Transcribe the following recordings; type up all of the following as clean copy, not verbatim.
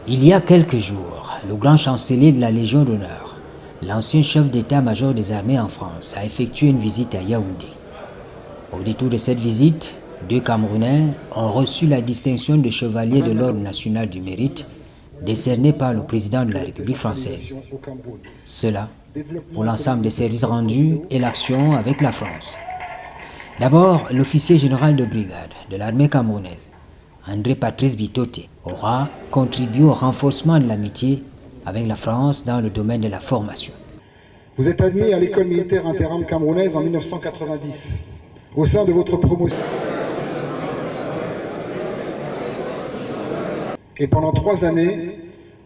Il y a quelques jours, le grand chancelier de la Légion d'honneur, l'ancien chef d'état-major des armées en France, a effectué une visite à Yaoundé. Au détour de cette visite, 2 Camerounais ont reçu la distinction de chevalier de l'Ordre national du mérite décernée par le président de la République française. Cela pour l'ensemble des services rendus et l'action avec la France. D'abord, l'officier général de brigade de l'armée camerounaise, André Patrice Bitoté, aura contribué au renforcement de l'amitié avec la France dans le domaine de la formation. Vous êtes admis à l'école militaire interarmes camerounaise en 1990, au sein de votre promotion. Et pendant 3 années,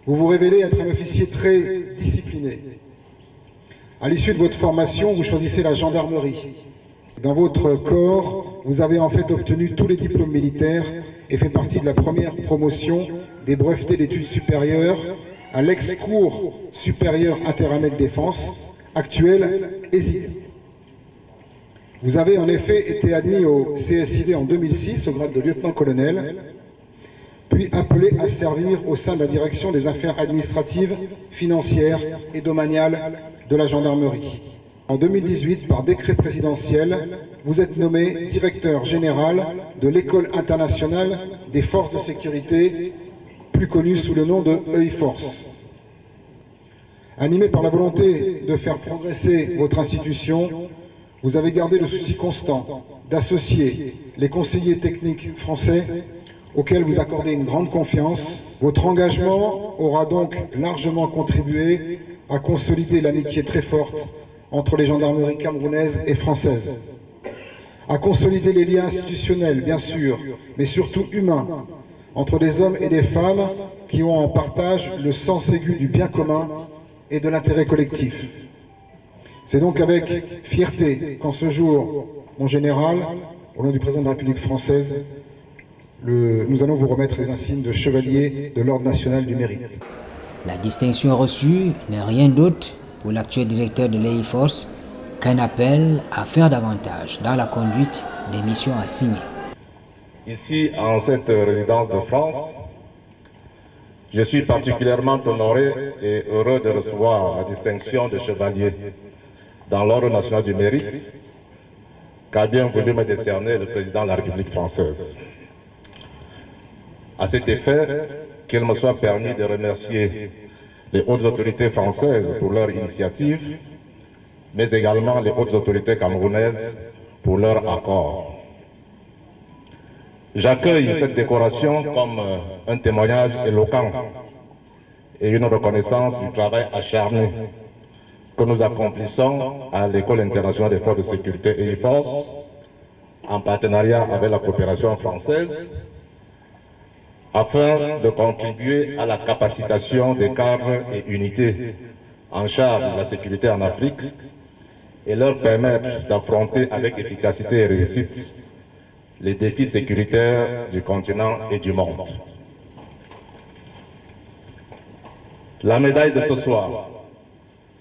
vous vous révélez être un officier très discipliné. À l'issue de votre formation, vous choisissez la gendarmerie. Dans votre corps, vous avez en fait obtenu tous les diplômes militaires et fait partie de la première promotion des brevetés d'études supérieures à l'ex-cours supérieur interarmée de défense, actuel ESID. Vous avez en effet été admis au CSID en 2006 au grade de lieutenant-colonel, puis appelé à servir au sein de la direction des affaires administratives, financières et domaniales de la gendarmerie. En 2018, par décret présidentiel, vous êtes nommé directeur général de l'École internationale des forces de sécurité, plus connue sous le nom de EIFORCE. Animé par la volonté de faire progresser votre institution, vous avez gardé le souci constant d'associer les conseillers techniques français auxquels vous accordez une grande confiance. Votre engagement aura donc largement contribué à consolider l'amitié très forte entre les gendarmeries camerounaises et françaises, à consolider les liens institutionnels, bien sûr, mais surtout humains, entre des hommes et des femmes qui ont en partage le sens aigu du bien commun et de l'intérêt collectif. C'est donc avec fierté qu'en ce jour, mon général, au nom du président de la République française, nous allons vous remettre les insignes de chevalier de l'Ordre national du mérite. La distinction reçue n'est rien d'autre pour l'actuel directeur de l'EIFORCE qu'un appel à faire davantage dans la conduite des missions assignées. Ici, en cette résidence de France, je suis particulièrement honoré et heureux de recevoir la distinction de chevalier dans l'Ordre national du mérite qu'a bien voulu me décerner le président de la République française. À cet effet, qu'il me soit permis de remercier les hautes autorités françaises pour leur initiative, mais également les hautes autorités camerounaises pour leur accord. J'accueille cette décoration comme un témoignage éloquent et une reconnaissance du travail acharné que nous accomplissons à l'École internationale des forces de sécurité EIFORCE en partenariat avec la coopération française, afin de contribuer à la capacitation des cadres et unités en charge de la sécurité en Afrique et leur permettre d'affronter avec efficacité et réussite les défis sécuritaires du continent et du monde. La médaille de ce soir,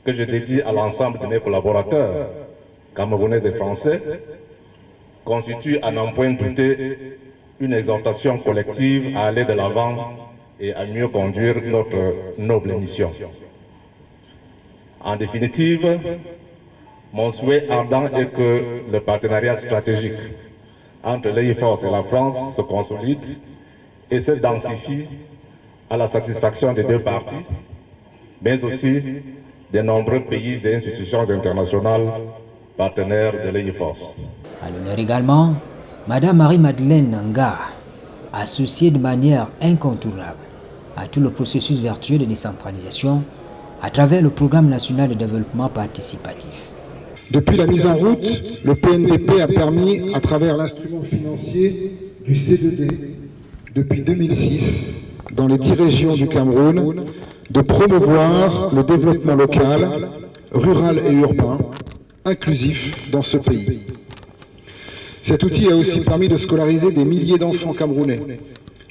que je dédie à l'ensemble de mes collaborateurs, camerounais et français, constitue à n'en point douter une exhortation collective à aller de l'avant et à mieux conduire notre noble mission. En définitive, mon souhait ardent est que le partenariat stratégique entre l'EIFORCE et la France se consolide et se densifie à la satisfaction des 2 parties, mais aussi des nombreux pays et institutions internationales partenaires de l'EIFORCE. À l'honneur également, Madame Marie-Madeleine Nga, associée de manière incontournable à tout le processus vertueux de décentralisation à travers le Programme national de développement participatif. Depuis la mise en route, le PNDP a permis, à travers l'instrument financier du C2D, depuis 2006, dans les 10 régions du Cameroun, de promouvoir le développement local, rural et urbain, inclusif dans ce pays. Cet outil a aussi permis de scolariser des milliers d'enfants camerounais,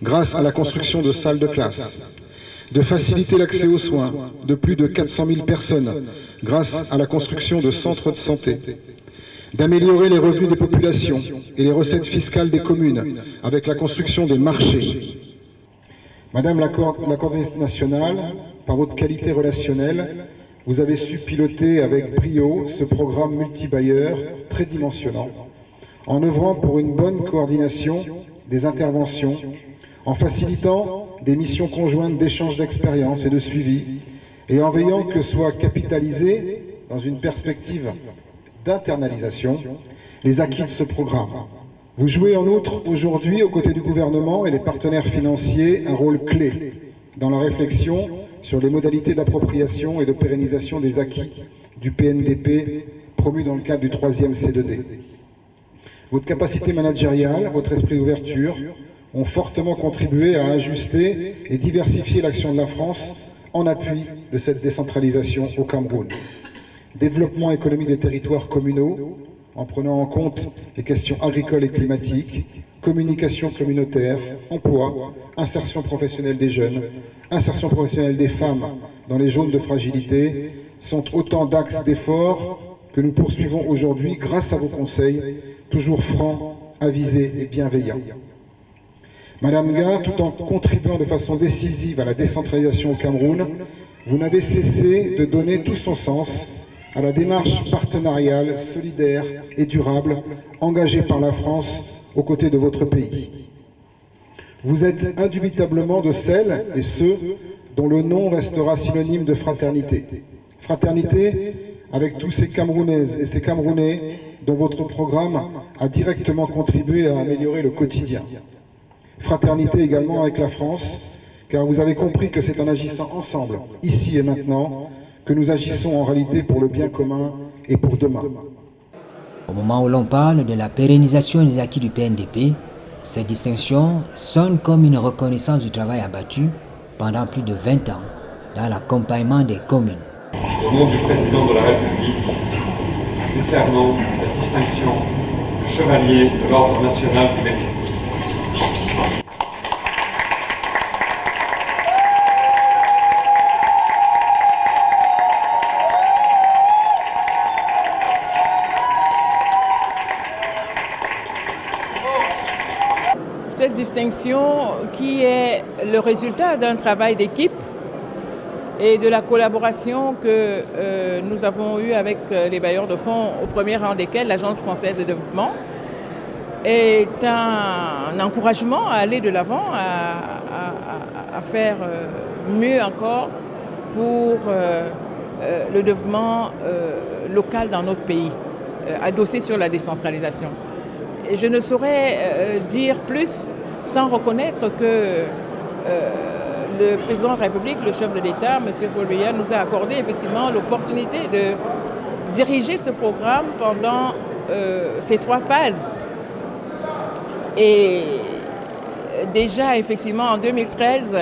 grâce à la construction de salles de classe, de faciliter l'accès aux soins de plus de 400 000 personnes, grâce à la construction de centres de santé, d'améliorer les revenus des populations et les recettes fiscales des communes, avec la construction des marchés. Madame la coordinatrice nationale, par votre qualité relationnelle, vous avez su piloter avec brio ce programme multibailleur très dimensionnant, en œuvrant pour une bonne coordination des interventions, en facilitant des missions conjointes d'échange d'expériences et de suivi, et en veillant que soient capitalisés, dans une perspective d'internalisation, les acquis de ce programme. Vous jouez en outre aujourd'hui, aux côtés du gouvernement et des partenaires financiers, un rôle clé dans la réflexion sur les modalités d'appropriation et de pérennisation des acquis du PNDP promu dans le cadre du 3e C2D. Votre capacité managériale, votre esprit d'ouverture ont fortement contribué à ajuster et diversifier l'action de la France en appui de cette décentralisation au Cameroun. Développement économique des territoires communaux, en prenant en compte les questions agricoles et climatiques, communication communautaire, emploi, insertion professionnelle des jeunes, insertion professionnelle des femmes dans les zones de fragilité, sont autant d'axes d'efforts que nous poursuivons aujourd'hui grâce à vos conseils, toujours francs, avisés et bienveillants. Madame Nga, tout en contribuant de façon décisive à la décentralisation au Cameroun, vous n'avez cessé de donner tout son sens à la démarche partenariale, solidaire et durable engagée par la France aux côtés de votre pays. Vous êtes indubitablement de celles et ceux dont le nom restera synonyme de fraternité. Fraternité avec tous ces Camerounaises et ces Camerounais dont votre programme a directement contribué à améliorer le quotidien. Fraternité également avec la France, car vous avez compris que c'est en agissant ensemble, ici et maintenant, que nous agissons en réalité pour le bien commun et pour demain. Au moment où l'on parle de la pérennisation des acquis du PNDP, cette distinction sonne comme une reconnaissance du travail abattu pendant plus de 20 ans dans l'accompagnement des communes. Au nom du président de la République, décernons la distinction de chevalier de l'Ordre national du mérite. Cette distinction qui est le résultat d'un travail d'équipe et de la collaboration que nous avons eue avec les bailleurs de fonds, au premier rang desquels l'Agence française de développement, est un encouragement à aller de l'avant, à faire mieux encore pour le développement local dans notre pays, adossé sur la décentralisation. Et je ne saurais dire plus sans reconnaître que le président de la République, le chef de l'État, M. Paul Biya, nous a accordé effectivement l'opportunité de diriger ce programme pendant ces 3 phases. Et déjà, effectivement, en 2013,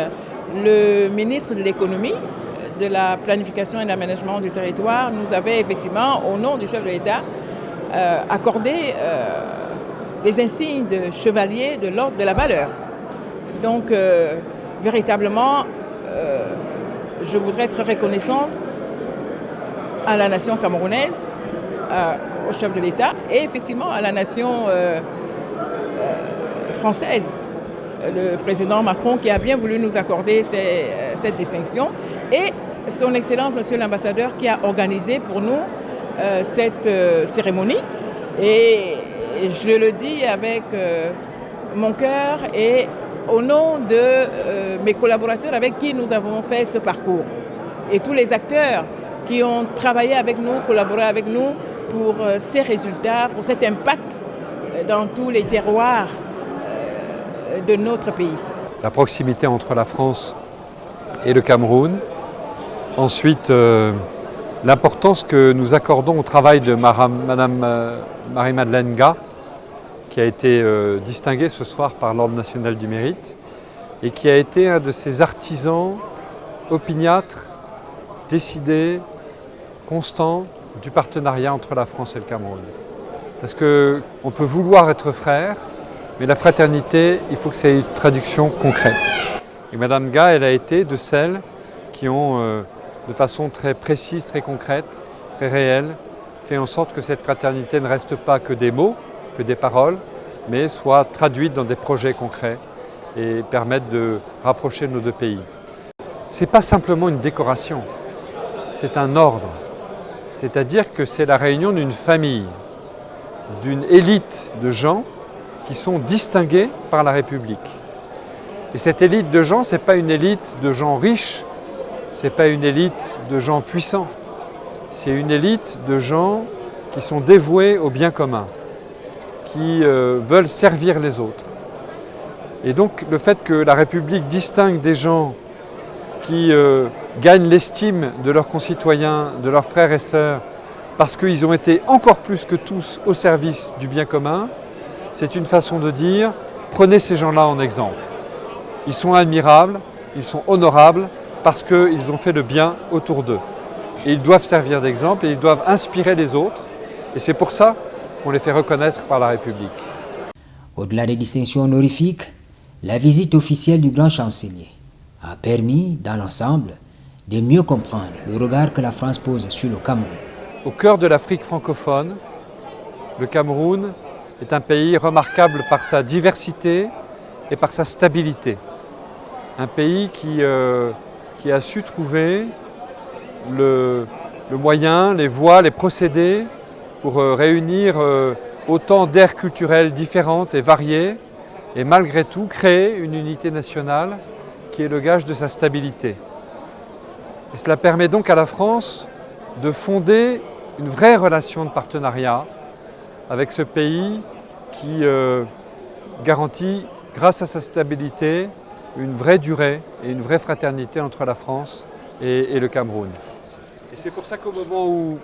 le ministre de l'économie, de la planification et de l'aménagement du territoire, nous avait effectivement, au nom du chef de l'État, accordé les insignes de chevalier de l'ordre de la valeur. Donc, véritablement, je voudrais être reconnaissante à la nation camerounaise, au chef de l'État, et effectivement à la nation française, le président Macron qui a bien voulu nous accorder cette distinction, et son Excellence, Monsieur l'ambassadeur, qui a organisé pour nous cette cérémonie. Et je le dis avec mon cœur et au nom de mes collaborateurs avec qui nous avons fait ce parcours et tous les acteurs qui ont travaillé avec nous, collaboré avec nous pour ces résultats, pour cet impact dans tous les terroirs de notre pays. La proximité entre la France et le Cameroun. Ensuite, l'importance que nous accordons au travail de Madame Marie-Madeleine Nga, qui a été distinguée ce soir par l'Ordre national du mérite et qui a été un de ces artisans opiniâtres, décidés, constants du partenariat entre la France et le Cameroun. Parce qu'on peut vouloir être frères, mais la fraternité, il faut que ça ait une traduction concrète. Et Madame Nga, elle a été de celles qui ont, de façon très précise, très concrète, très réelle, fait en sorte que cette fraternité ne reste pas que des mots, que des paroles, mais soit traduite dans des projets concrets. et permettre de rapprocher nos deux pays. Ce n'est pas simplement une décoration, c'est un ordre. C'est-à-dire que c'est la réunion d'une famille, d'une élite de gens qui sont distingués par la République. Et cette élite de gens, ce n'est pas une élite de gens riches, ce n'est pas une élite de gens puissants, c'est une élite de gens qui sont dévoués au bien commun, qui veulent servir les autres. Et donc le fait que la République distingue des gens qui gagnent l'estime de leurs concitoyens, de leurs frères et sœurs, parce qu'ils ont été encore plus que tous au service du bien commun, c'est une façon de dire, prenez ces gens-là en exemple. Ils sont admirables, ils sont honorables, parce qu'ils ont fait le bien autour d'eux. Et ils doivent servir d'exemple et ils doivent inspirer les autres. Et c'est pour ça qu'on les fait reconnaître par la République. Au-delà des distinctions honorifiques, la visite officielle du grand chancelier a permis, dans l'ensemble, de mieux comprendre le regard que la France pose sur le Cameroun. Au cœur de l'Afrique francophone, le Cameroun est un pays remarquable par sa diversité et par sa stabilité. Un pays qui a su trouver le moyen, les voies, les procédés pour réunir autant d'aires culturelles différentes et variées et malgré tout créer une unité nationale qui est le gage de sa stabilité. Et cela permet donc à la France de fonder une vraie relation de partenariat avec ce pays qui garantit, grâce à sa stabilité, une vraie durée et une vraie fraternité entre la France et le Cameroun. Et c'est pour ça qu'au moment où,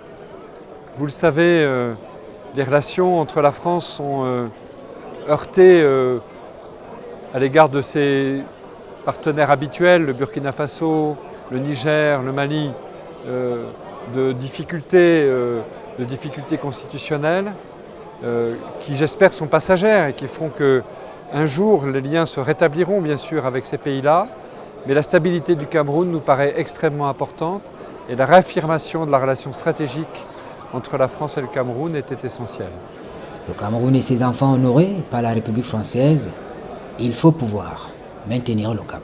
vous le savez, les relations entre la France sont heurtées à l'égard de ses partenaires habituels, le Burkina Faso, le Niger, le Mali, de difficultés constitutionnelles qui, j'espère, sont passagères et qui feront qu'un jour les liens se rétabliront bien sûr avec ces pays-là, mais la stabilité du Cameroun nous paraît extrêmement importante et la réaffirmation de la relation stratégique entre la France et le Cameroun était essentielle. Le Cameroun et ses enfants honorés par la République française, il faut pouvoir maintenir le cap.